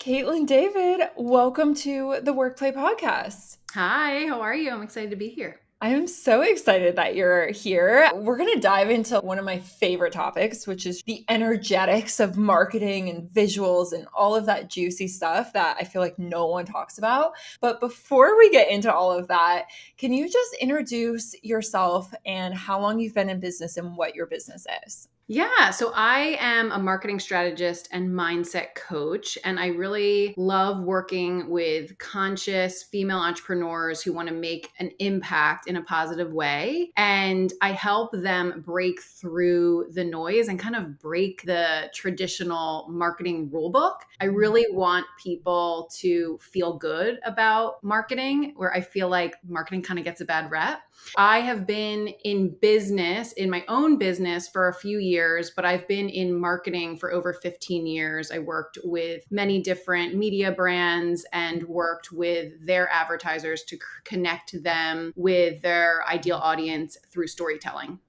Kaitlyn David, welcome to the WorkPlay podcast. Hi, how are you? I'm excited to be here. I am so excited that you're here. We're going to dive into one of my favorite topics, which is the energetics of marketing and visuals and all of that juicy stuff that I feel like no one talks about. But before we get into all of that, can you just introduce yourself and how long you've been in business and what your business is? Yeah, so I am a marketing strategist and mindset coach, and I really love working with conscious female entrepreneurs who want to make an impact in a positive way. And I help them break through the noise and kind of break the traditional marketing rulebook. I really want people to feel good about marketing, where I feel like marketing kind of gets a bad rep. I have been in business, in my own business for a few years, but I've been in marketing for over 15 years. I worked with many different media brands and worked with their advertisers to connect them with their ideal audience through storytelling.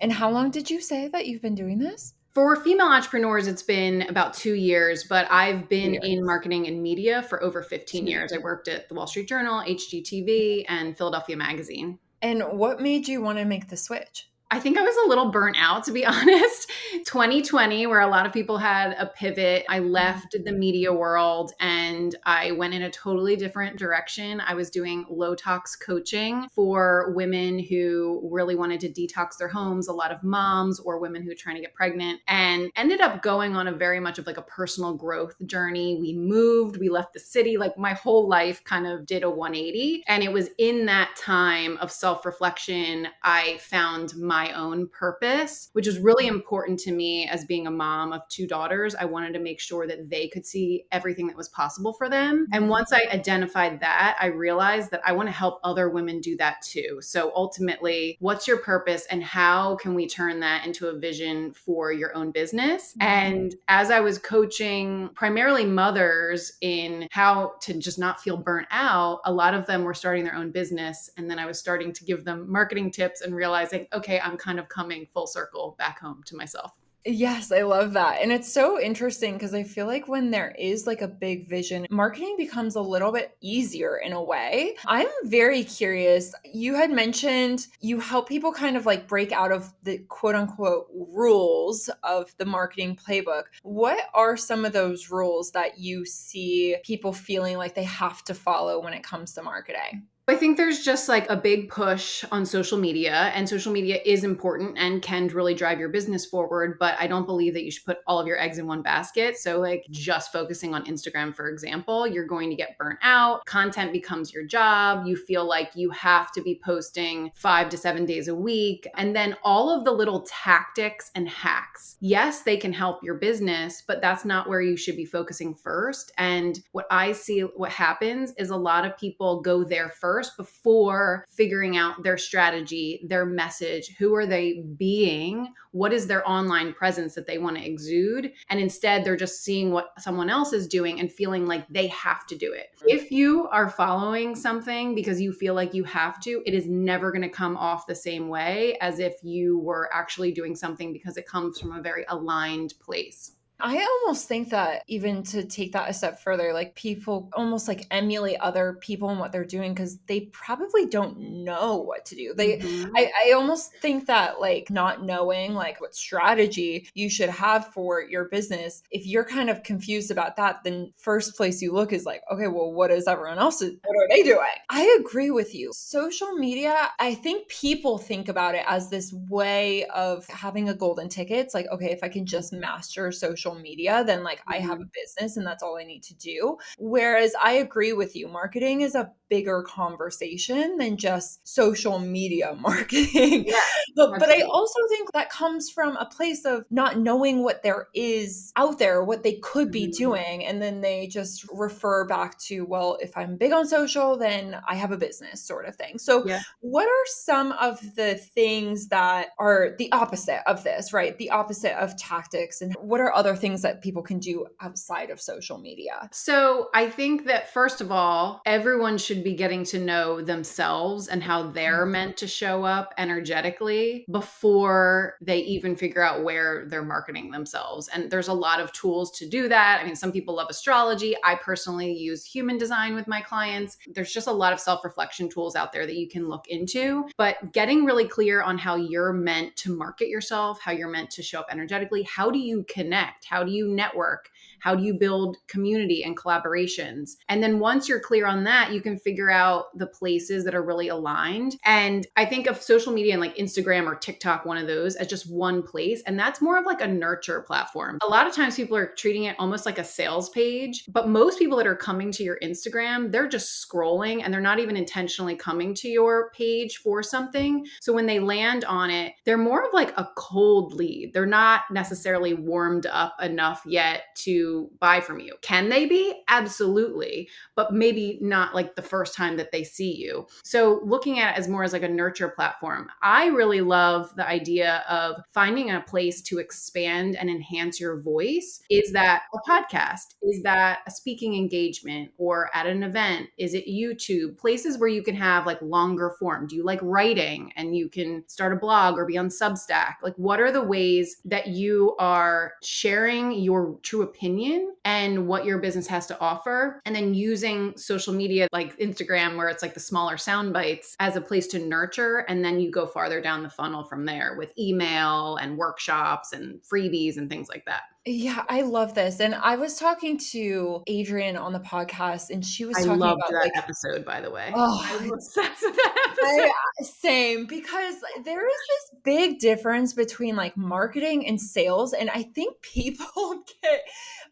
And how long did you say that you've been doing this? For female entrepreneurs, it's been about 2 years, but I've been in Years. marketing and media for over 15 2 years. I worked at the Wall Street Journal, HGTV, and Philadelphia Magazine. And what made you want to make the switch? I think I was a little burnt out, to be honest. 2020, where a lot of people had a pivot, I left the media world and I went in a totally different direction. I was doing low tox coaching for women who really wanted to detox their homes, a lot of moms or women who were trying to get pregnant, and ended up going on a very much of like a personal growth journey. We moved, we left the city, like my whole life kind of did a 180. And it was in that time of self-reflection, I found my own purpose, which is really important to me as being a mom of two daughters. I wanted to make sure that they could see everything that was possible for them. And once I identified that, I realized that I want to help other women do that too. So ultimately, what's your purpose and how can we turn that into a vision for your own business? And as I was coaching primarily mothers in how to just not feel burnt out, a lot of them were starting their own business. And then I was starting to give them marketing tips and realizing, okay, I'm kind of coming full circle back home to myself. Yes, I love that. And it's so interesting because I feel like when there is like a big vision, marketing becomes a little bit easier in a way. I'm very curious. You had mentioned you help people kind of like break out of the quote unquote rules of the marketing playbook. What are some of those rules that you see people feeling like they have to follow when it comes to marketing? I think there's just like a big push on social media, and social media is important and can really drive your business forward. But I don't believe that you should put all of your eggs in one basket. So, like, just focusing on Instagram, for example, you're going to get burnt out. Content becomes your job. You feel like you have to be posting 5 to 7 days a week. And then all of the little tactics and hacks. Yes, they can help your business, but that's not where you should be focusing first. And what I see, what happens is a lot of people go there first before figuring out their strategy, their message, who are they being, what is their online presence that they want to exude. And instead, they're just seeing what someone else is doing and feeling like they have to do it. If you are following something because you feel like you have to, it is never going to come off the same way as if you were actually doing something because it comes from a very aligned place. I almost think that even to take that a step further, like people almost like emulate other people and what they're doing because they probably don't know what to do. Mhm. I almost think that like not knowing like what strategy you should have for your business, if you're kind of confused about that, then first place you look is like, okay, well, what is everyone else? What are they doing? I agree with you. Social media, I think people think about it as this way of having a golden ticket. It's like, okay, if I can just master social media, then like I have a Mhm. business and that's all I need to do. Whereas I agree with you, marketing is a bigger conversation than just social media marketing. Yeah, But I absolutely. also think that comes from a place of not knowing what there is out there, what they could be Mhm. doing. And then they just refer back to, well, if I'm big on social, then I have a business sort of thing. So, Yeah. what are some of the things that are the opposite of this, right? The opposite of tactics. And what are other things that people can do outside of social media? So I think that first of all, everyone should be getting to know themselves and how they're meant to show up energetically before they even figure out where they're marketing themselves. And there's a lot of tools to do that. I mean, some people love astrology. I personally use human design with my clients. There's just a lot of self-reflection tools out there that you can look into, but getting really clear on how you're meant to market yourself, how you're meant to show up energetically. How do you connect? How do you network? How do you build community and collaborations? And then once you're clear on that, you can figure out the places that are really aligned. And I think of social media and like Instagram or TikTok, one of those, as just one place. And that's more of like a nurture platform. A lot of times people are treating it almost like a sales page, but most people that are coming to your Instagram, they're just scrolling and they're not even intentionally coming to your page for something. So when they land on it, they're more of like a cold lead. They're not necessarily warmed up enough yet to buy from you. Can they be? Absolutely. But maybe not like the first time that they see you. So looking at it as more as like a nurture platform. I really love the idea of finding a place to expand and enhance your voice. Is that a podcast? Is that a speaking engagement or at an event? Is it YouTube? Places where you can have like longer form. Do you like writing and you can start a blog or be on Substack? Like what are the ways that you are sharing your true opinion and what your business has to offer, and then using social media like Instagram, where it's like the smaller sound bites, as a place to nurture, and then you go farther down the funnel from there with email and workshops and freebies and things like that. Yeah, I love this. And I was talking to Adrienne on the podcast, and she was I talking loved about that like, episode, by the way. oh, I'm obsessed with that I episode. same, because there is this big difference between like marketing and sales. And I think people get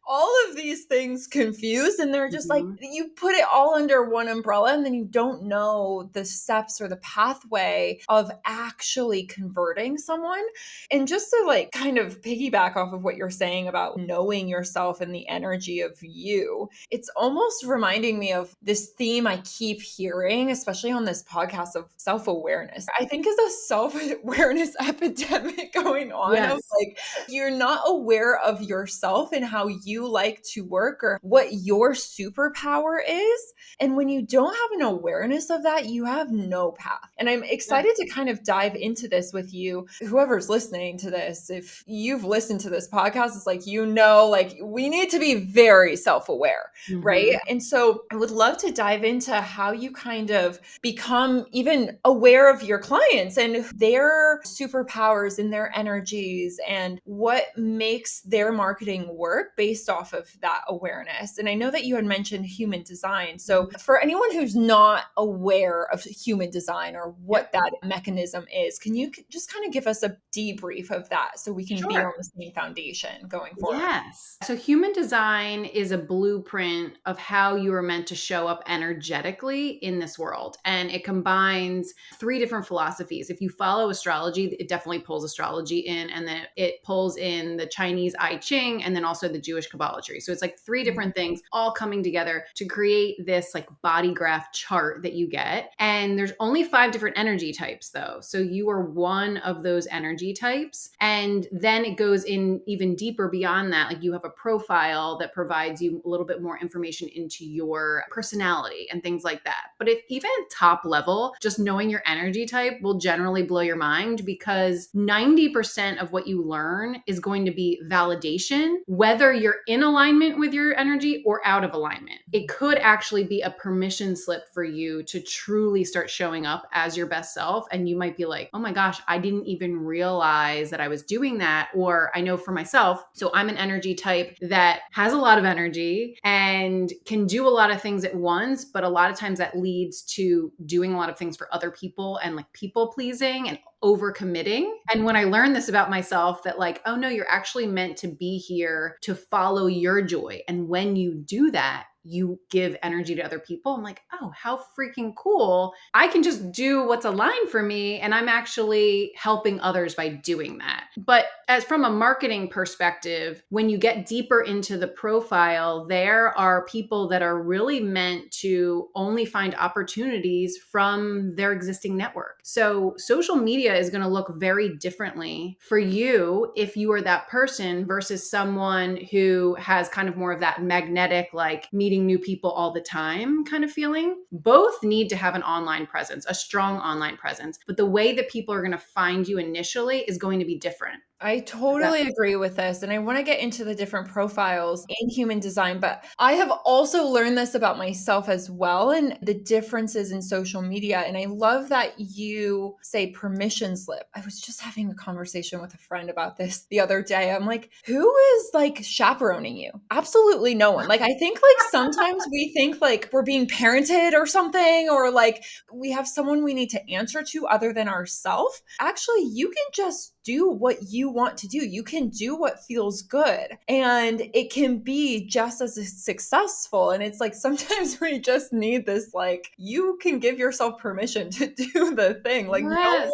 all of these things confused, and they're just like, Mhm. you put it all under one umbrella, and then you don't know the steps or the pathway of actually converting someone. And just to like kind of piggyback off of what you're saying about knowing yourself and the energy of you, it's almost reminding me of this theme I keep hearing, especially on this podcast, of self awareness. I think is a self awareness epidemic going on of Yes. like, you're not aware of yourself and how you like to work or what your superpower is. And when you don't have an awareness of that, you have no path. And I'm Yeah. excited to kind of dive into this with you. Whoever's listening to this, if you've listened to this podcast, it's like, like we need to be very self aware, right? Mhm. And so I would love to dive into how you kind of become even aware of your clients and their superpowers and their energies and what makes their marketing work based off of that awareness. And I know that you had mentioned human design. So for anyone who's not aware of human design or what Yep. that mechanism is, can you just kind of give us a debrief of that so we can be Sure. on the same foundation going forward? Yes. So human design is a blueprint of how you are meant to show up energetically in this world. And it combines three different philosophies. If you follow astrology, it definitely pulls astrology in, and then it pulls in the Chinese I Ching and then also the Jewish Kabbalah tree. So it's like three different things all coming together to create this like body graph chart that you get. And there's only 5 different energy types though. So you are one of those energy types. And then it goes in even deeper beyond that. Like you have a profile that provides you a little bit more information into your personality and things like that. But if even top level, just knowing your energy type will generally blow your mind, because 90% of what you learn is going to be validation, whether you're in alignment with your energy or out of alignment. It could actually be a permission slip for you to truly start showing up as your best self. And you might be like, oh my gosh, I didn't even realize that I was doing that. Or I know for myself, so I'm an energy type that has a lot of energy and can do a lot of things at once, but a lot of times that leads to doing a lot of things for other people and like people pleasing and overcommitting. And when I learned this about myself, that like, oh no, you're actually meant to be here to follow your joy. And when you do that, you give energy to other people. I'm like, oh, how freaking cool. I can just do what's aligned for me, and I'm actually helping others by doing that. But as from a marketing perspective, when you get deeper into the profile, there are people that are really meant to only find opportunities from their existing network. So social media is going to look very differently for you if you are that person versus someone who has kind of more of that magnetic, like meeting new people all the time kind of feeling. Both need to have an online presence, a strong online presence, but the way that people are going to find you initially is going to be different. I totally agree with this. And I want to get into the different profiles in human design, but I have also learned this about myself as well and the differences in social media. And I love that you say permission slip. I was just having a conversation with a friend about this the other day. I'm like, who is like chaperoning you? Absolutely no one. Like, I think like sometimes we think like we're being parented or something, or like we have someone we need to answer to other than ourselves. Actually, you can just do what you want to do. You can do what feels good, and it can be just as successful. And it's like sometimes we just need this, like, you can give yourself permission to do the thing. Like, Yes,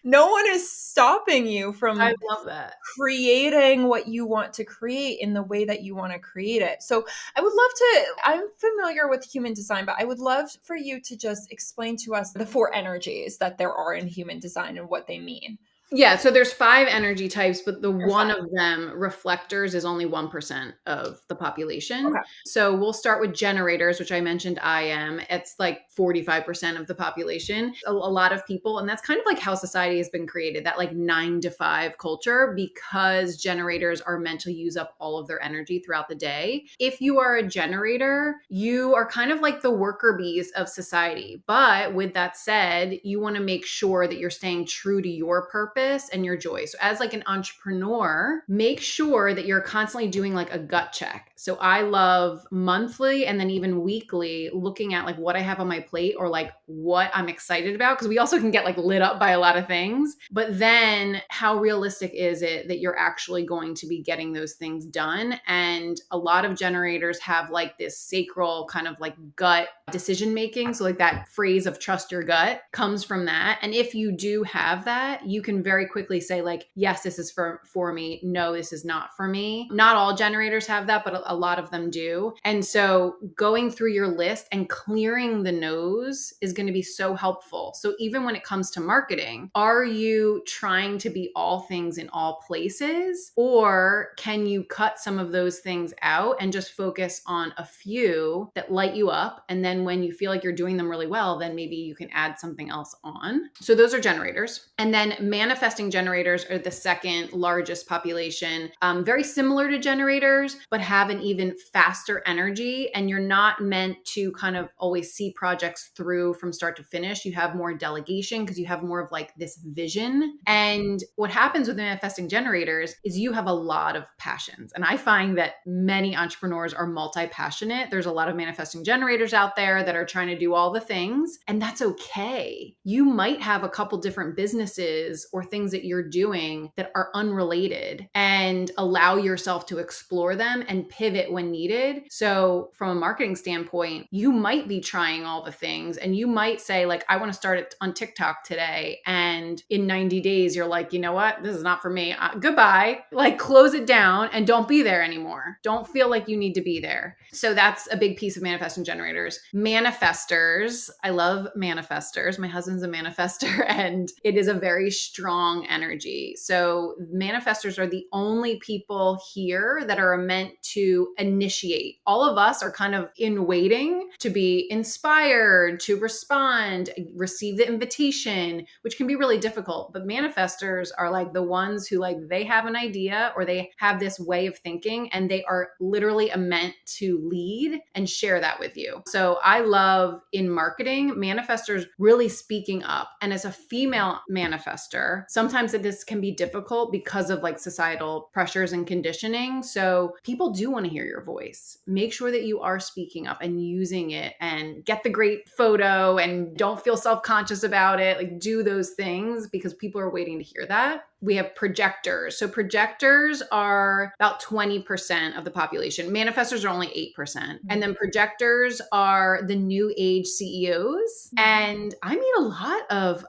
no one is stopping you I from love that. creating what you want to create in the way that you want to create it. So I would love to, I'm familiar with human design, but I would love for you to just explain to us the four energies that there are in human design and what they mean. Yeah, so there's 5 energy types, but the Or one five. of them, reflectors, is only 1% of the population. Okay. So we'll start with generators, which I mentioned I am. It's like 45% of the population. A lot of people, and that's kind of like how society has been created, that like 9 to 5 culture, because generators are meant to use up all of their energy throughout the day. If you are a generator, you are kind of like the worker bees of society. But with that said, you want to make sure that you're staying true to your purpose and your joy. So as like an entrepreneur, make sure that you're constantly doing like a gut check. So I love monthly and then even weekly looking at like what I have on my plate or like what I'm excited about, because we also can get like lit up by a lot of things. But then how realistic is it that you're actually going to be getting those things done? And a lot of generators have like this sacral kind of like gut decision making. So like that phrase of trust your gut comes from that. And if you do have that, you can very quickly say like, yes, this is for me. No, this is not for me. Not all generators have that, but a lot of them do. And so going through your list and clearing the no's is going to be so helpful. So even when it comes to marketing, are you trying to be all things in all places? Or can you cut some of those things out and just focus on a few that light you up? And then when you feel like you're doing them really well, then maybe you can add something else on. So those are generators. And then manifesting generators are the second largest population, very similar to generators, but have an even faster energy. And you're not meant to kind of always see projects through from start to finish. You have more delegation because you have more of like this vision. And what happens with manifesting generators is you have a lot of passions. And I find that many entrepreneurs are multi-passionate. There's a lot of manifesting generators out there that are trying to do all the things, and that's okay. You might have a couple different businesses or things that you're doing that are unrelated, and allow yourself to explore them and pivot when needed. So from a marketing standpoint, you might be trying all the things, and you might say like, I want to start it on TikTok today. And in 90 days, you're like, you know what? This is not for me. Goodbye. Like close it down and don't be there anymore. Don't feel like you need to be there. So that's a big piece of manifesting generators. Manifestors. I love manifestors. My husband's a manifester and it is a very strong energy. So manifestors are the only people here that are meant to initiate. All of us are kind of in waiting to be inspired, to respond, receive the invitation, which can be really difficult. But manifestors are like the ones who like they have an idea or they have this way of thinking and they are literally meant to lead and share that with you. So I love in marketing, manifestors really speaking up. And as a female manifester, sometimes this can be difficult because of like societal pressures and conditioning. So people do want to hear your voice. Make sure that you are speaking up and using it and get the great photo and don't feel self-conscious about it. Like do those things because people are waiting to hear that. We have projectors. So projectors are about 20% of the population. Manifestors are only 8%. And then projectors are the new age CEOs. And I meet a lot of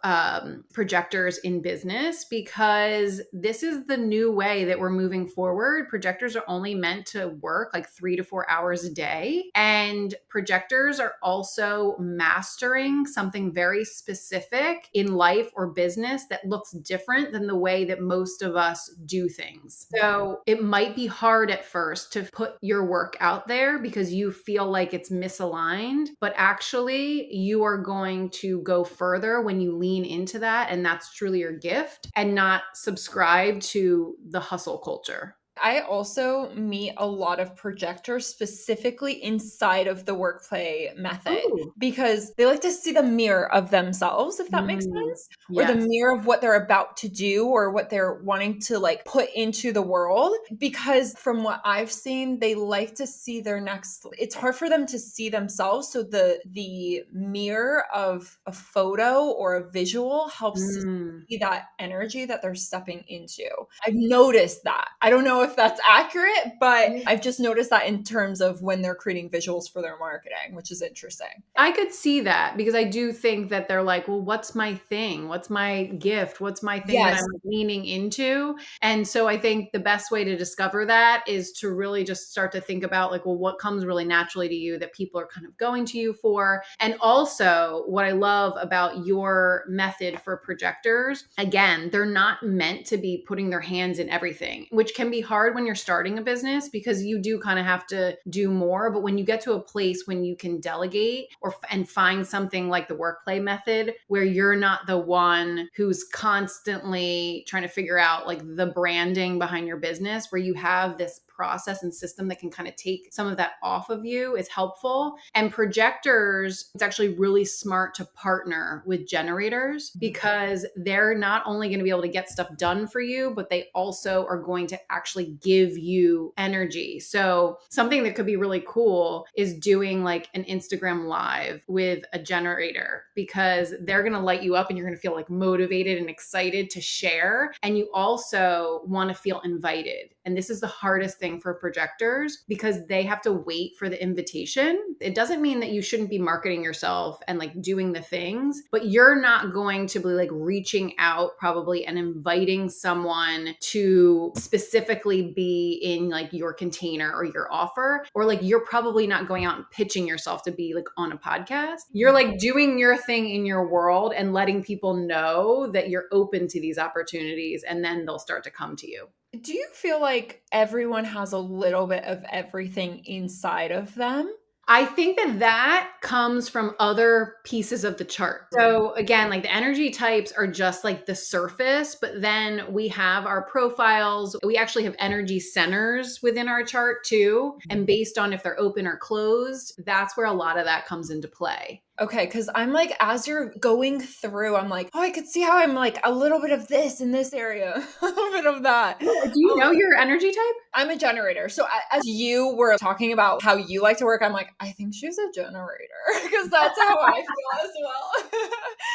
projectors in business because this is the new way that we're moving forward. Projectors are only meant to work like 3 to 4 hours a day. And projectors are also mastering something very specific in life or business that looks different than the way that most of us do things. So it might be hard at first to put your work out there because you feel like it's misaligned, but actually you are going to go further when you lean into that. And that's truly your gift and not subscribe to the hustle culture. I also meet a lot of projectors specifically inside of the WorkPlay method Ooh. because they like to see the mirror of themselves, if that makes Mm, sense, or the yes. mirror of what they're about to do or what they're wanting to like put into the world. Because from what I've seen, they like to see their next, it's hard for them to see themselves. So the mirror of a photo or a visual helps to Mm. see that energy that they're stepping into. I've noticed that. I don't know if that's accurate, but I've just noticed that in terms of when they're creating visuals for their marketing, which is interesting. I could see that because I do think that they're like, well, what's my thing? What's my gift? What's my thing that Yes. I'm leaning into? And so I think the best way to discover that is to really just start to think about like, well, what comes really naturally to you that people are kind of going to you for? And also, what I love about your method for projectors, again, they're not meant to be putting their hands in everything, which can be hard when you're starting a business because you do kind of have to do more. But when you get to a place when you can delegate and find something like the WorkPlay method where you're not the one who's constantly trying to figure out like the branding behind your business, where you have this process and system that can kind of take some of that off of you is helpful. And projectors, it's actually really smart to partner with generators because they're not only going to be able to get stuff done for you, but they also are going to actually give you energy. So something that could be really cool is doing like an Instagram live with a generator because they're going to light you up and you're going to feel like motivated and excited to share. And you also want to feel invited. And this is the hardest thing for projectors because they have to wait for the invitation. It doesn't mean that you shouldn't be marketing yourself and like doing the things, but you're not going to be like reaching out probably and inviting someone to specifically be in like your container or your offer, or like you're probably not going out and pitching yourself to be like on a podcast. You're like doing your thing in your world and letting people know that you're open to these opportunities, and then they'll start to come to you. Do you feel like everyone has a little bit of everything inside of them? I think that comes from other pieces of the chart. So again, like the energy types are just like the surface, but then we have our profiles. We actually have energy centers within our chart too. And based on if they're open or closed, that's where a lot of that comes into play. Okay, because I'm like, as you're going through, I'm like, oh, I could see how I'm like a little bit of this in this area, a little bit of that. Do you know your energy type? I'm a generator. So as you were talking about how you like to work, I'm like, I think she's a generator because that's how I feel as well.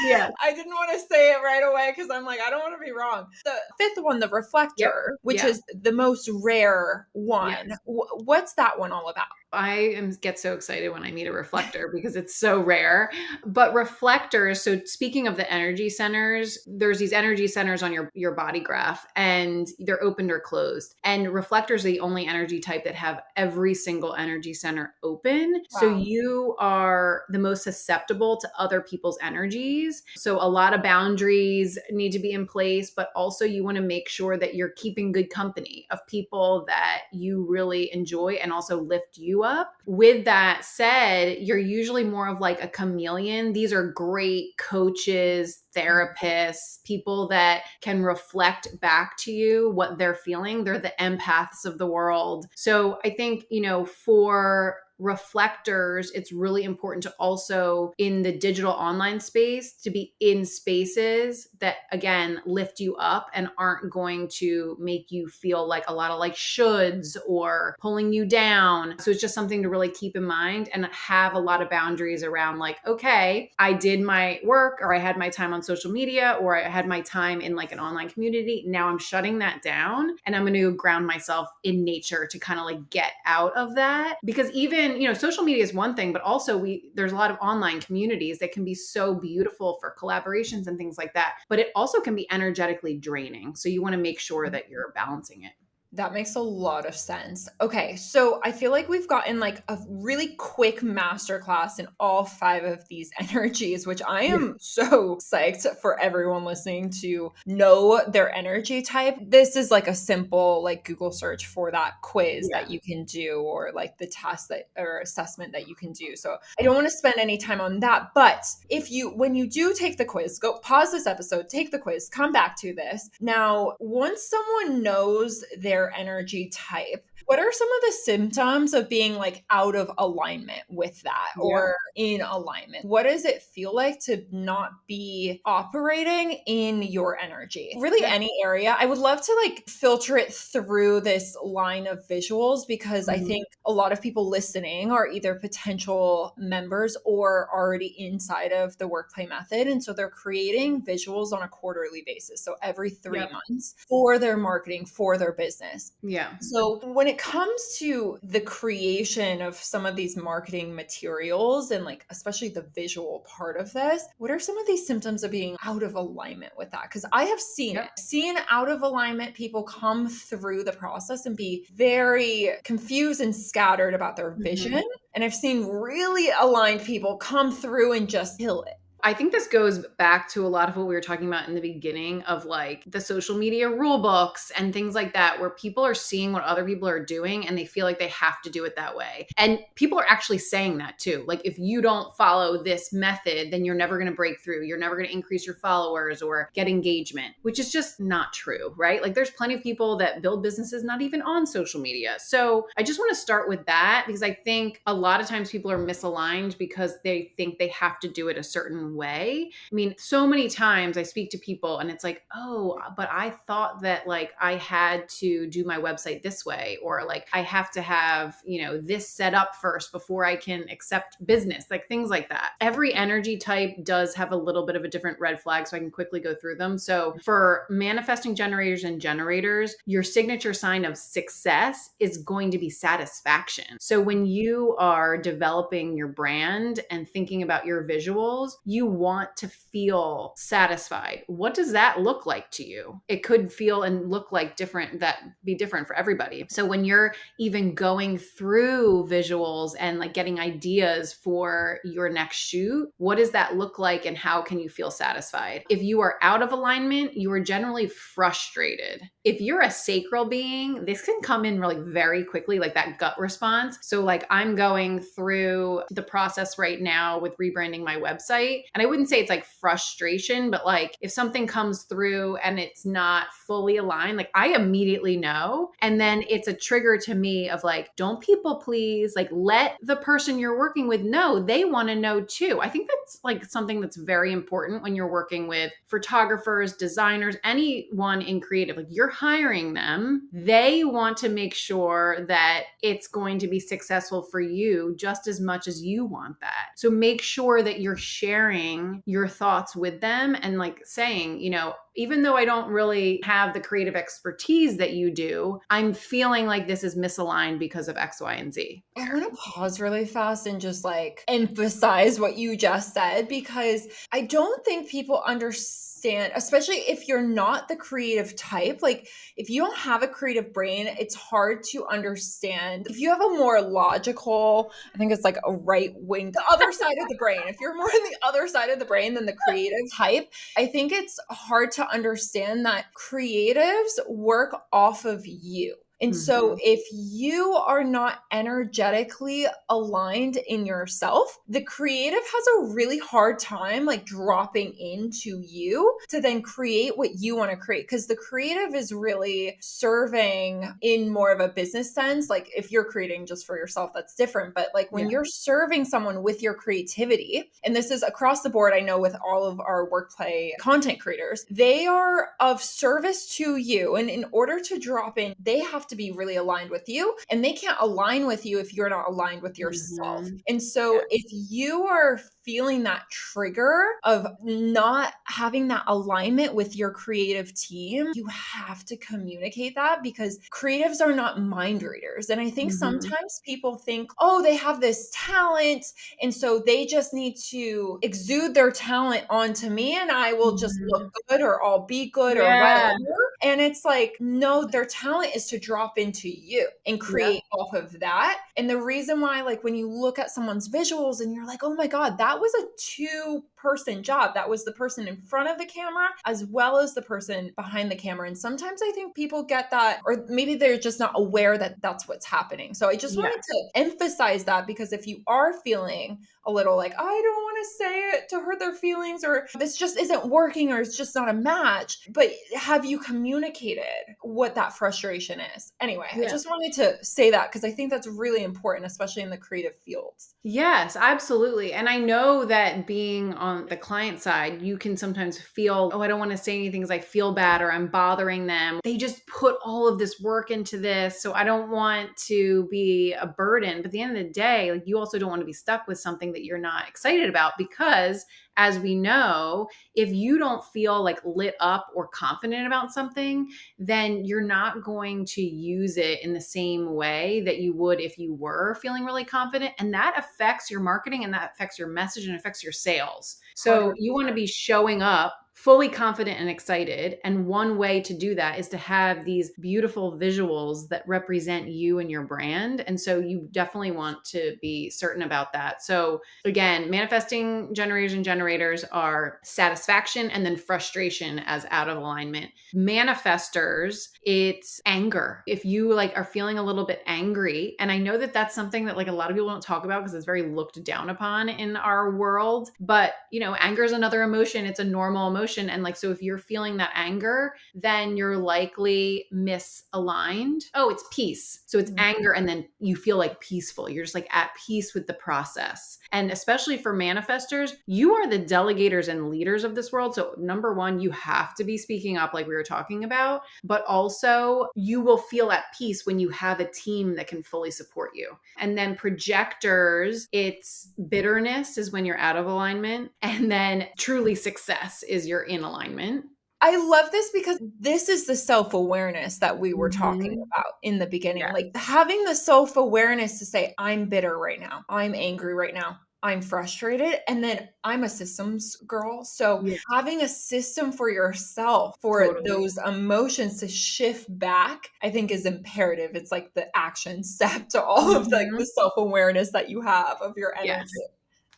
Yeah. I didn't want to say it right away because I'm like, I don't want to be wrong. The fifth one, the reflector, which Yeah. is the most rare one. Yes. What's that one all about? Get so excited when I meet a reflector because it's so rare. But reflectors, so speaking of the energy centers, there's these energy centers on your body graph and they're opened or closed. And reflectors are the only energy type that have every single energy center open. Wow. So you are the most susceptible to other people's energies. So a lot of boundaries need to be in place, but also you want to make sure that you're keeping good company of people that you really enjoy and also lift you up. With that said, you're usually more of like a chameleon. These are great coaches, therapists, people that can reflect back to you what they're feeling. They're the empaths of the world. So I think, for reflectors, it's really important to also in the digital online space to be in spaces that again lift you up and aren't going to make you feel like a lot of like shoulds or pulling you down. So it's just something to really keep in mind and have a lot of boundaries around like, okay, I did my work or I had my time on social media or I had my time in like an online community. Now I'm shutting that down and I'm going to ground myself in nature to kind of like get out of that. Because even, social media is one thing, but also there's a lot of online communities that can be so beautiful for collaborations and things like that. But it also can be energetically draining. So you want to make sure that you're balancing it. That makes a lot of sense. Okay, so I feel like we've gotten like a really quick masterclass in all 5 of these energies, which I Yeah. am so psyched for everyone listening to know their energy type. This is like a simple like Google search for that quiz Yeah. that you can do or like the test that or assessment that you can do. So I don't want to spend any time on that, but when you do take the quiz, go pause this episode, take the quiz, come back to this. Now, once someone knows their energy type, what are some of the symptoms of being like out of alignment with that Yeah. or in alignment? What does it feel like to not be operating in your energy? Really, Yeah. any area. I would love to like filter it through this line of visuals because I Mhm. think a lot of people listening are either potential members or already inside of the WorkPlay method. And so they're creating visuals on a quarterly basis. So every 3 months for their marketing, for their business. Yeah. So, when it comes to the creation of some of these marketing materials and like especially the visual part of this, what are some of these symptoms of being out of alignment with that? Because I have Yep. seen out of alignment people come through the process and be very confused and scattered about their Mhm. vision. And I've seen really aligned people come through and just kill it. I think this goes back to a lot of what we were talking about in the beginning of like the social media rule books and things like that, where people are seeing what other people are doing and they feel like they have to do it that way. And people are actually saying that too. Like, if you don't follow this method, then you're never going to break through. You're never going to increase your followers or get engagement, which is just not true, right? Like, there's plenty of people that build businesses not even on social media. So I just want to start with that because I think a lot of times people are misaligned because they think they have to do it a certain way. I mean, so many times I speak to people and it's like, oh, but I thought that like I had to do my website this way, or like I have to have, this set up first before I can accept business, like things like that. Every energy type does have a little bit of a different red flag, so I can quickly go through them. So for manifesting generators and generators, your signature sign of success is going to be satisfaction. So when you are developing your brand and thinking about your visuals, you want to feel satisfied. What does that look like to you? It could feel and look like be different for everybody. So when you're even going through visuals and like getting ideas for your next shoot, what does that look like and how can you feel satisfied? If you are out of alignment, you are generally frustrated. If you're a sacral being, this can come in really very quickly, like that gut response. So like I'm going through the process right now with rebranding my website. And I wouldn't say it's like frustration, but like if something comes through and it's not fully aligned, like I immediately know. And then it's a trigger to me of like, don't people please, like let the person you're working with know they want to know too. I think that's like something that's very important when you're working with photographers, designers, anyone in creative. Like you're hiring them, they want to make sure that it's going to be successful for you just as much as you want that. So make sure that you're sharing your thoughts with them and like saying, even though I don't really have the creative expertise that you do, I'm feeling like this is misaligned because of X, Y, and Z. I want to pause really fast and just like emphasize what you just said because I don't think people understand, especially if you're not the creative type. Like, if you don't have a creative brain, it's hard to understand. If you have a more logical, I think it's like a right wing, the other side of the brain, if you're more on the other side of the brain than the creative type, I think it's hard to understand that creatives work off of you. And so Mhm. if you are not energetically aligned in yourself, the creative has a really hard time like dropping into you to then create what you want to create, because the creative is really serving in more of a business sense. Like if you're creating just for yourself, that's different. But like when Yeah. you're serving someone with your creativity, and this is across the board, I know with all of our WorkPlay content creators, they are of service to you. And in order to drop in, they have to be really aligned with you. And they can't align with you if you're not aligned with yourself. Mhm. And so if Yes. you are feeling that trigger of not having that alignment with your creative team, you have to communicate that, because creatives are not mind readers. And I think Mhm. sometimes people think, oh, they have this talent, and so they just need to exude their talent onto me and I will just look Mhm. good, or I'll be good, or Yeah. whatever. And it's like, no, their talent is to drop into you and Yep. create off of that. And the reason why, like, when you look at someone's visuals and you're like, oh my God, that was a two-person job. That was the person in front of the camera as well as the person behind the camera. And sometimes I think people get that, or maybe they're just not aware that that's what's happening. So I just wanted Yes. to emphasize that, because if you are feeling a little like, I don't want to say it to hurt their feelings, or this just isn't working, or it's just not a match, but have you communicated what that frustration is? Anyway, I Yeah. just wanted to say that because I think that's really important, especially in the creative fields. Yes, absolutely. And I know that being on the client side, you can sometimes feel, oh, I don't want to say anything because I feel bad or I'm bothering them. They just put all of this work into this. So I don't want to be a burden. But at the end of the day, like you also don't want to be stuck with something that you're not excited about, because as we know, if you don't feel like lit up or confident about something, then you're not going to use it in the same way that you would if you were feeling really confident. And that affects your marketing and that affects your message and affects your sales. So you want to 100%. be showing up fully confident and excited. And one way to do that is to have these beautiful visuals that represent you and your brand. And so you definitely want to be certain about that. So again, manifesting generators and generators are satisfaction and then frustration as out of alignment. Manifestors, it's anger. If you like are feeling a little bit angry, and I know that that's something that like a lot of people don't talk about because it's very looked down upon in our world, but you know, anger is another emotion. It's a normal emotion. And like, so if you're feeling that anger, then you're likely misaligned. Oh, it's peace. So it's anger. And then you feel like peaceful. You're just like at peace with the process. And especially for manifestors, you are the delegators and leaders of this world. So number one, you have to be speaking up like we were talking about, but also you will feel at peace when you have a team that can fully support you. And then projectors, it's bitterness is when you're out of alignment. And then truly success is you're in alignment. I love this because this is the self-awareness that we were talking Mhm. about in the beginning. Yeah. Like having the self-awareness to say, I'm bitter right now. I'm angry right now. I'm frustrated. And then I'm a systems girl. So Yeah. having a system for yourself for Totally. those emotions to shift back, I think is imperative. It's like the action step to all of like the Mhm. self-awareness that you have of your energy. Yes.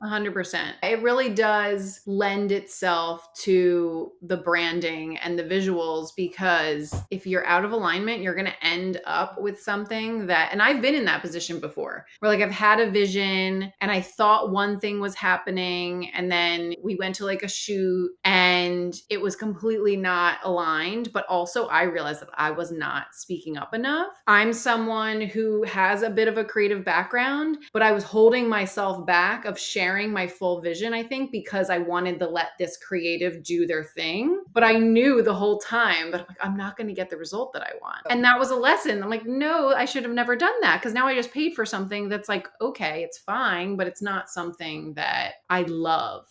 100%. It really does lend itself to the branding and the visuals, because if you're out of alignment, you're going to end up with something that, and I've been in that position before, where like I've had a vision and I thought one thing was happening. And then we went to like a shoot and it was completely not aligned. But also, I realized that I was not speaking up enough. I'm someone who has a bit of a creative background, but I was holding myself back of sharing my full vision, I think, because I wanted to let this creative do their thing. But I knew the whole time that I'm not going to get the result that I want. And that was a lesson. I'm like, no, I should have never done that, because now I just paid for something that's like, okay, it's fine, but it's not something that I love.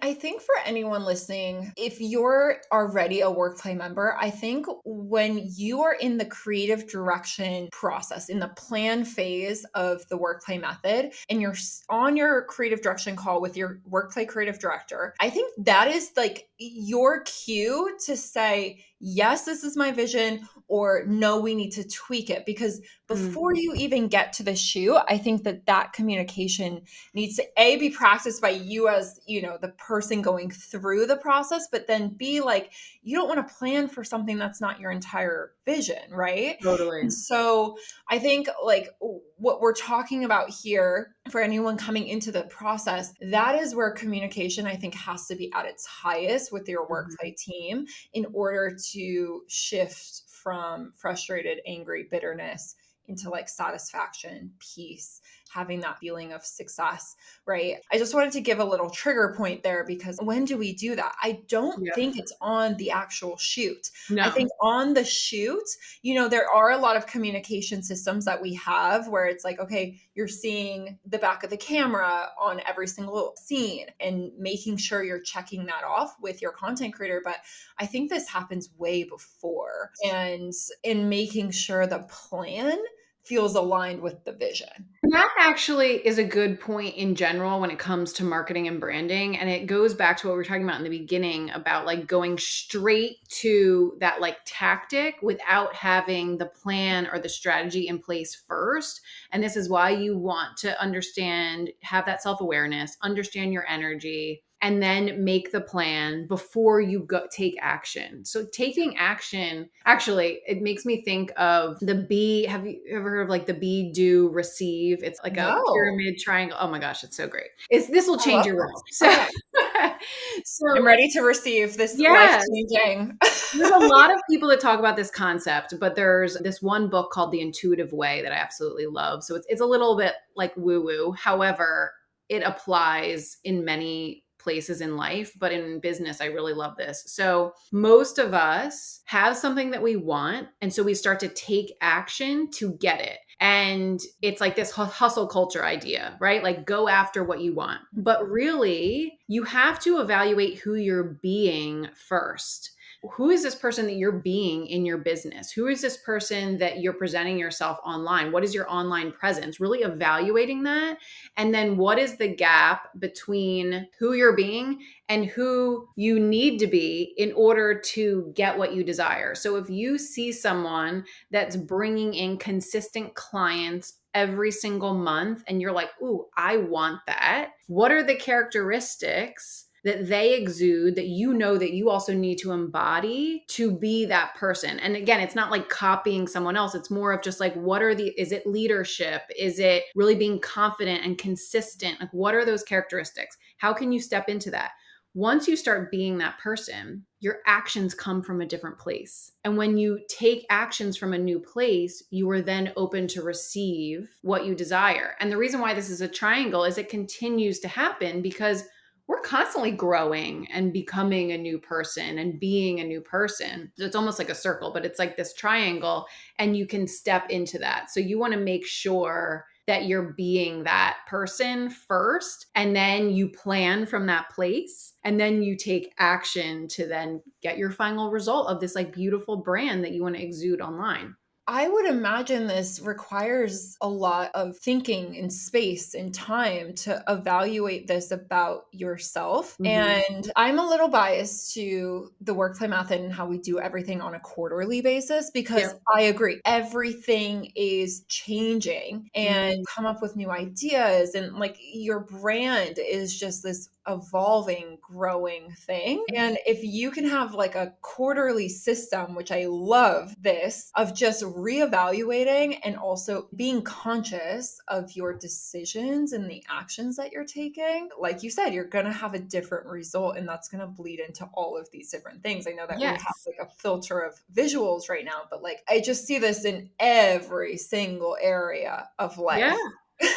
I think for anyone listening, if you're already a WorkPlay member, I think when you are in the creative direction process, in the plan phase of the WorkPlay method, and you're on your creative direction call with your WorkPlay creative director, I think that is like your cue to say, yes, this is my vision, or no, we need to tweak it. Because Mm, before you even get to the shoot, I think that that communication needs to A, be practiced by you as, the person going through the process, but then B, like, you don't want to plan for something that's not your entire vision, right? And totally. so I think like what we're talking about here for anyone coming into the process, that is where communication I think has to be at its highest with your Mhm. WorkPlay team in order to shift from frustrated, angry, bitterness into like satisfaction, peace, having that feeling of success, right? I just wanted to give a little trigger point there because when do we do that? I don't Yeah. think it's on the actual shoot. I No. think on the shoot, there are a lot of communication systems that we have where it's like, okay, you're seeing the back of the camera on every single scene and making sure you're checking that off with your content creator. But I think this happens way before and in making sure the plan feels aligned with the vision. That actually is a good point in general when it comes to marketing and branding. And it goes back to what we were talking about in the beginning about like going straight to that like tactic without having the plan or the strategy in place first. And this is why you want to understand, have that self awareness, understand your energy, and then make the plan before you go take action. So taking action, actually, it makes me think of the be. Have you ever heard of like the be, do, receive? It's like a No, pyramid triangle. Oh my gosh, it's so great. This will I change love your world. this. So Okay. I'm so ready to receive this life yes. changing. There's a lot of people that talk about this concept, but there's this one book called The Intuitive Way that I absolutely love. So it's a little bit like woo woo. However, it applies in many places in life, but in business, I really love this. So most of us have something that we want. And so we start to take action to get it. And it's like this hustle culture idea, right? Like go after what you want. But really, you have to evaluate who you're being first. Who is this person that you're being in your business? Who is this person that you're presenting yourself online? What is your online presence? Really evaluating that. And then what is the gap between who you're being and who you need to be in order to get what you desire? So if you see someone that's bringing in consistent clients every single month and you're like, ooh, I want that. What are the characteristics that they exude that you know that you also need to embody to be that person? And again, it's not like copying someone else. It's more of just like, is it leadership? Is it really being confident and consistent? Like, what are those characteristics? How can you step into that? Once you start being that person, your actions come from a different place. And when you take actions from a new place, you are then open to receive what you desire. And the reason why this is a triangle is it continues to happen because we're constantly growing and becoming a new person and being a new person. So it's almost like a circle, but it's like this triangle, and you can step into that. So you want to make sure that you're being that person first, and then you plan from that place, and then you take action to then get your final result of this like beautiful brand that you want to exude online. I would imagine this requires a lot of thinking and space and time to evaluate this about yourself. Mhm. And I'm a little biased to the workplay method and how we do everything on a quarterly basis because Yep. I agree, everything is changing and Mm, come up with new ideas. And like your brand is just this evolving, growing thing. And if you can have like a quarterly system, which I love this, of just reevaluating and also being conscious of your decisions and the actions that you're taking, like you said, you're going to have a different result and that's going to bleed into all of these different things. I know that we have yes. like a filter of visuals right now, but like I just see this in every single area of Yeah. life.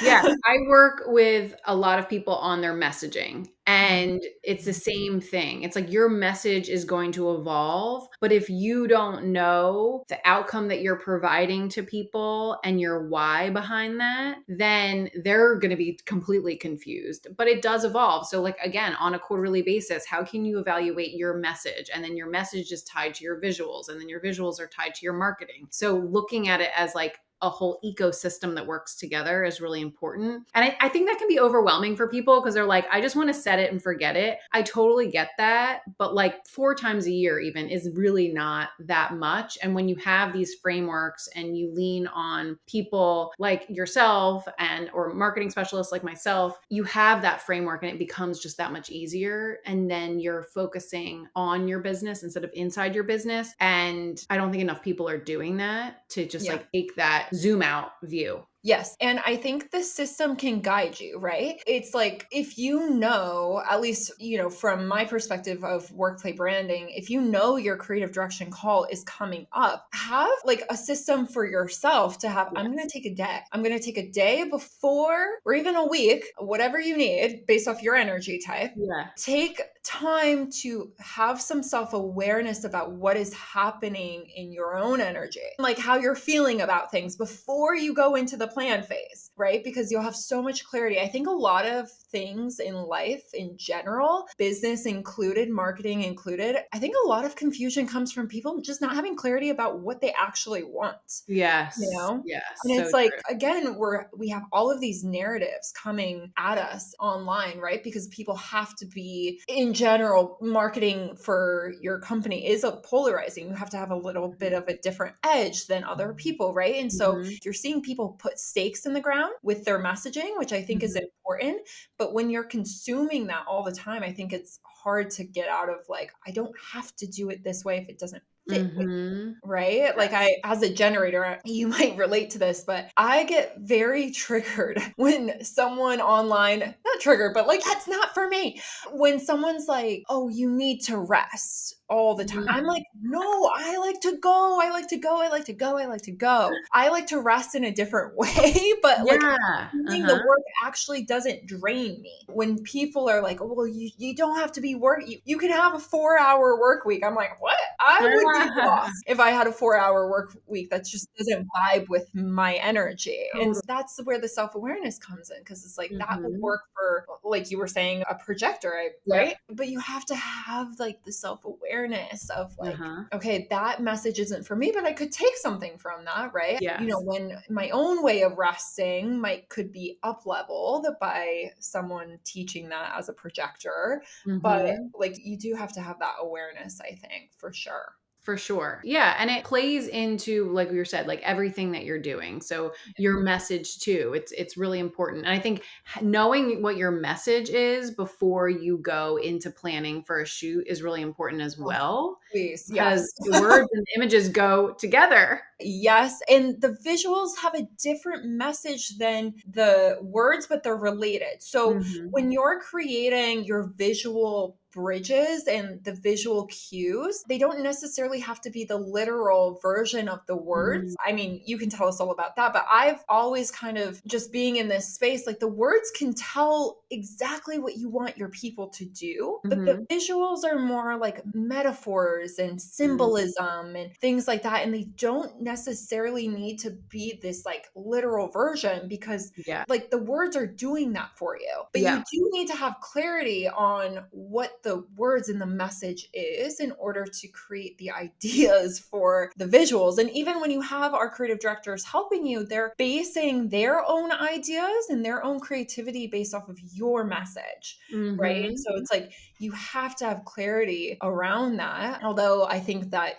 Yeah, I work with a lot of people on their messaging, and it's the same thing. It's like your message is going to evolve, but if you don't know the outcome that you're providing to people and your why behind that, then they're going to be completely confused. But it does evolve. So, like, again, on a quarterly basis, how can you evaluate your message? And then your message is tied to your visuals, and then your visuals are tied to your marketing. So, looking at it as like, a whole ecosystem that works together is really important. And I think that can be overwhelming for people because they're like, I just want to set it and forget it. I totally get that. But like 4 times a year, even, is really not that much. And when you have these frameworks and you lean on people like yourself and or marketing specialists like myself, you have that framework and it becomes just that much easier. And then you're focusing on your business instead of inside your business. And I don't think enough people are doing that to just Yeah. like take that zoom out view. Yes. And I think the system can guide you, right? It's like if you know, at least, from my perspective of WorkPlay branding, if you know your creative direction call is coming up, have like a system for yourself to have, I'm going Yes. to take a day. I'm going to take a day before or even a week, whatever you need based off your energy type. Yeah. Take time to have some self-awareness about what is happening in your own energy, like how you're feeling about things before you go into the plan phase, right? Because you'll have so much clarity. I think a lot of things in life in general, business included, marketing included, I think a lot of confusion comes from people just not having clarity about what they actually want. Yes. Yes. And So it's like, true. again, we have all of these narratives coming at us online, right? Because people have to be, in general, marketing for your company is a polarizing. You have to have a little bit of a different edge than other people, right? And so Mhm. you're seeing people put stakes in the ground with their messaging, which I think is Mhm. important. But when you're consuming that all the time, I think it's hard to get out of like, I don't have to do it this way if it doesn't fit with, Mhm. right? Like Yes. as a generator, you might relate to this, but I get very triggered when someone online, not triggered, but like, that's not for me. When someone's like, oh, you need to rest all the time. I'm Mhm. like, no, I like to go. I like to go. I like to go. I like to go. I like to rest in a different way, but like Yeah. doing the Uh-huh. work actually doesn't drain me. When people are like, oh, well, you don't have to be work. You can have a 4-hour work week. I'm like, what? I would be lost if I had a 4-hour work week. That just doesn't vibe with my energy. And Totally. that's where the self-awareness comes in. Cause it's like that will Mhm. work for, like you were saying, a projector, Yep. right? But you have to have like the self-awareness of like, Uh-huh. okay, that message isn't for me, but I could take something from that, right? Yes. When my own way of resting could be up leveled by someone teaching that as a projector. But Mhm. like you do have to have that awareness, I think, for sure. For sure. Yeah. And it plays into, like you said, like everything that you're doing. So your message too, it's really important. And I think knowing what your message is before you go into planning for a shoot is really important as Oh, well, please. Yes. because the words and the images go together. Yes, and the visuals have a different message than the words, but they're related. So Mhm. when you're creating your visual bridges and the visual cues, they don't necessarily have to be the literal version of the Mhm. words. I mean, you can tell us all about that, but I've always kind of just being in this space, like the words can tell exactly what you want your people to do, but the Mhm. visuals are more like metaphors and Mhm. symbolism and things like that. And they don't necessarily need to be this like literal version because Yeah. like the words are doing that for you. But you Yeah. do need to have clarity on what the words and the message is in order to create the ideas for the visuals. And even when you have our creative directors helping you, they're basing their own ideas and their own creativity based off of your message. Right. And Mhm. so it's like you have to have clarity around that. Although I think that,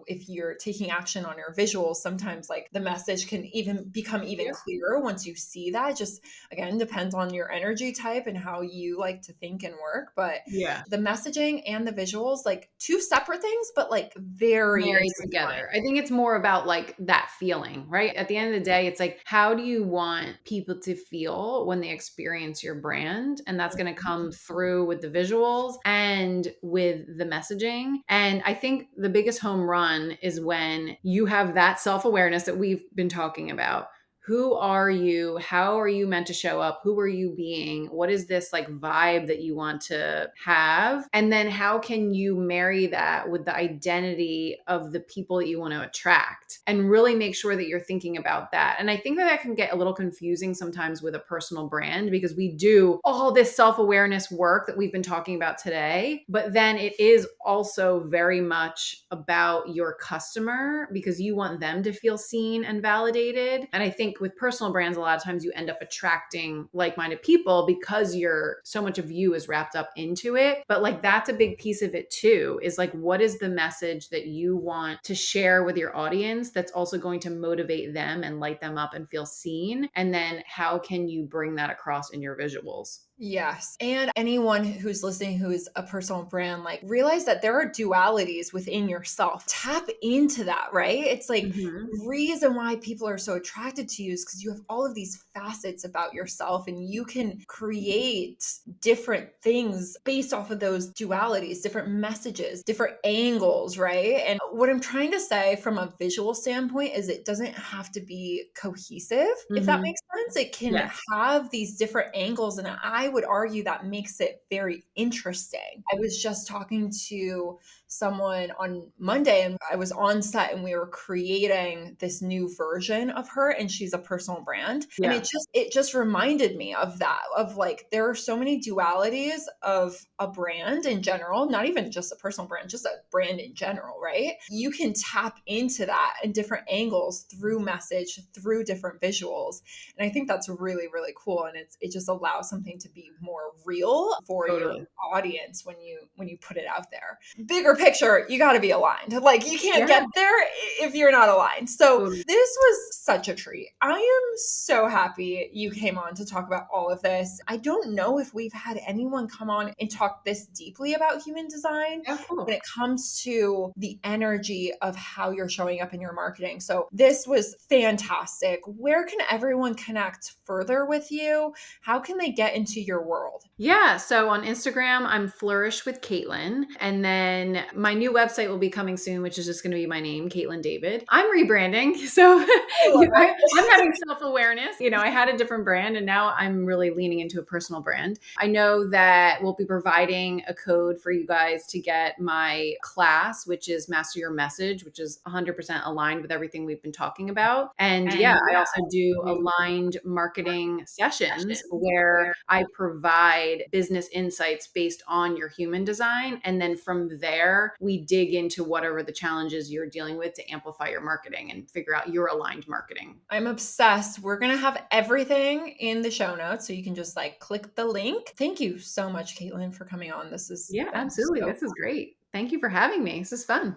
if you're taking action on your visuals, sometimes like the message can even become even Yep. clearer once you see that. Just again, depends on your energy type and how you like to think and work. But Yeah. the messaging and the visuals, like two separate things, but like very Married intertwined. together. I think it's more about like that feeling, right? At the end of the day, it's like, how do you want people to feel when they experience your brand? And that's going to come through with the visuals and with the messaging. And I think the biggest home run is when you have that self awareness that we've been talking about. who are you? How are you meant to show up? Who are you being? What is this like vibe that you want to have? And then how can you marry that with the identity of the people that you want to attract, and really make sure that you're thinking about that. And I think that can get a little confusing sometimes with a personal brand, because we do all this self-awareness work that we've been talking about today, but then it is also very much about your customer, because you want them to feel seen and validated. And I think with personal brands, a lot of times you end up attracting like-minded people because you're so much of you is wrapped up into it. But like that's a big piece of it too, is like, what is the message that you want to share with your audience that's also going to motivate them and light them up and feel seen? And then how can you bring that across in your visuals? Yes. And anyone who's listening who is a personal brand, like realize that there are dualities within yourself. Tap into that, right? It's like Mhm. the reason why people are so attracted to you is because you have all of these facets about yourself and you can create different things based off of those dualities, different messages, different angles, right? And what I'm trying to say from a visual standpoint is it doesn't have to be cohesive, if that Mhm. makes sense. It can Yes. have these different angles. And I would argue that makes it very interesting. I was just talking to someone on Monday and I was on set and we were creating this new version of her and she's a personal brand. And Yeah. it just reminded me of that, of like there are so many dualities of a brand in general, not even just a personal brand, just a brand in general, right? You can tap into that in different angles through message, through different visuals. And I think that's really, really cool. And it just allows something to be more real for your Totally. audience when you put it out there. Bigger picture, you got to be aligned. Like you can't Yeah. get there if you're not aligned. So Totally. this was such a treat. I am so happy you came on to talk about all of this. I don't know if we've had anyone come on and talk this deeply about human design Yeah, when cool. it comes to the energy of how you're showing up in your marketing. So this was fantastic. Where can everyone connect further with you? How can they get into your world? Yeah. So on Instagram, I'm Flourish with Kaitlyn. And then my new website will be coming soon, which is just going to be my name, Kaitlyn David. I'm rebranding. So I love I'm it. having self awareness. I had a different brand and now I'm really leaning into a personal brand. I know that we'll be providing a code for you guys to get my class, which is Master Your Message, which is 100% aligned with everything we've been talking about. And yeah, And I yeah, also do do aligned marketing sessions sessions where where I provide business insights based on your human design. And then from there, we dig into whatever the challenges you're dealing with to amplify your marketing and figure out your aligned marketing. I'm obsessed. We're going to have everything in the show notes so you can just like click the link. Thank you so much, Kaitlyn, for coming on. This has Yeah, been absolutely. so This is great. Thank you for having me. This is fun.